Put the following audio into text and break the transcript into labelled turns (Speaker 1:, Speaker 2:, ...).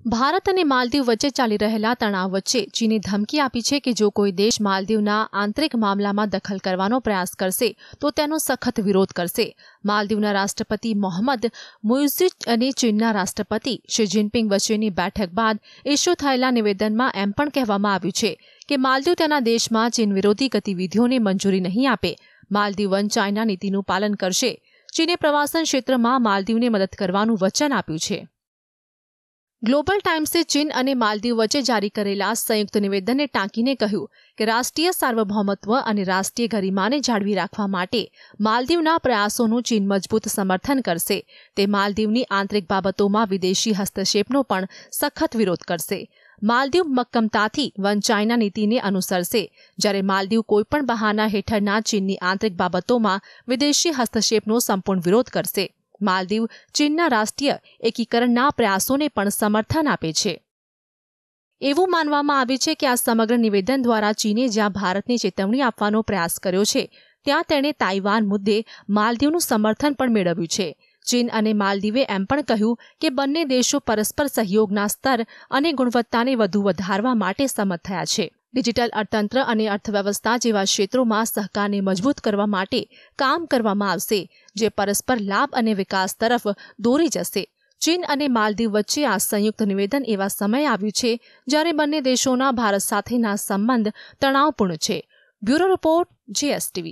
Speaker 1: ભારત અને માલદીવ વચ્ચે ચાલી રહેલા તણાવ વચ્ચે ચીને ધમકી આપી છે કે જો કોઈ દેશ માલદીવના આંતરિક મામલામાં દખલ કરવાનો પ્રયાસ કરશે તો તેનો સખત વિરોધ કરશે। માલદીવના રાષ્ટ્રપતિ મોહમ્મદ મુઇઝ્ઝ અને ચીનના રાષ્ટ્રપતિ શી જિનપિંગ વચ્ચેની બેઠક બાદ ઇસ્યુ થયેલા નિવેદનમાં એમ પણ કહેવામાં આવ્યું છે કે માલદીવ તેના દેશમાં ચીન વિરોધી ગતિવિધિઓને મંજૂરી નહીં આપે। માલદીવ વન ચાઇના નીતિનું પાલન કરશે। ચીને પ્રવાસન ક્ષેત્રમાં માલદીવને મદદ કરવાનું વચન આપ્યું છે। ગ્લોબલ ટાઇમ્સે ચીન અને માલદીવ વચ્ચે જારી કરેલા સંયુક્ત નિવેદનને ટાંકીને કહ્યું કે રાષ્ટ્રીય સાર્વભૌમત્વ અને રાષ્ટ્રીય ગરિમાને જાળવી રાખવા માટે માલદીવના પ્રયાસોનું ચીન મજબૂત સમર્થન કરશે। તે માલદીવની આંતરિક બાબતોમાં વિદેશી હસ્તક્ષેપનો પણ સખત વિરોધ કરશે। માલદીવ મક્કમતાથી વન ચાઇના નીતિને અનુસરશે, જ્યારે માલદીવ કોઈપણ બહાના હેઠળના ચીનની આંતરિક બાબતોમાં વિદેશી હસ્તક્ષેપનો સંપૂર્ણ વિરોધ કરશે। માલદીવ ચીનના રાષ્ટ્રીય એકીકરણના પ્રયાસોને પણ સમર્થન આપે છે। એવું માનવામાં આવે છે કે આ સમગ્ર નિવેદન દ્વારા ચીને જ્યાં ભારતને ચેતવણી આપવાનો પ્રયાસ કર્યો છે, ત્યાં તેણે તાઇવાન મુદ્દે માલદીવનું સમર્થન પણ મેળવ્યું છે। ચીન અને માલદીવે એમ પણ કહ્યું કે બંને દેશો પરસ્પર સહયોગના સ્તર અને ગુણવત્તાને વધુ વધારવા માટે સંમત થયા છે। ડિજિટલ અર્થતંત્ર અને અર્થવ્યવસ્થા જેવા ક્ષેત્રોમાં સહકારને મજબૂત કરવા માટે કામ કરવામાં આવશે, જે પરસ્પર લાભ અને વિકાસ તરફ દોરી જશે। ચીન અને માલદીવ વચ્ચે આ સંયુક્ત નિવેદન એવા સમયે આવ્યું છે જ્યારે બંને દેશોના ભારત સાથેના સંબંધ તણાવપૂર્ણ છે। Bureau report, GSTV।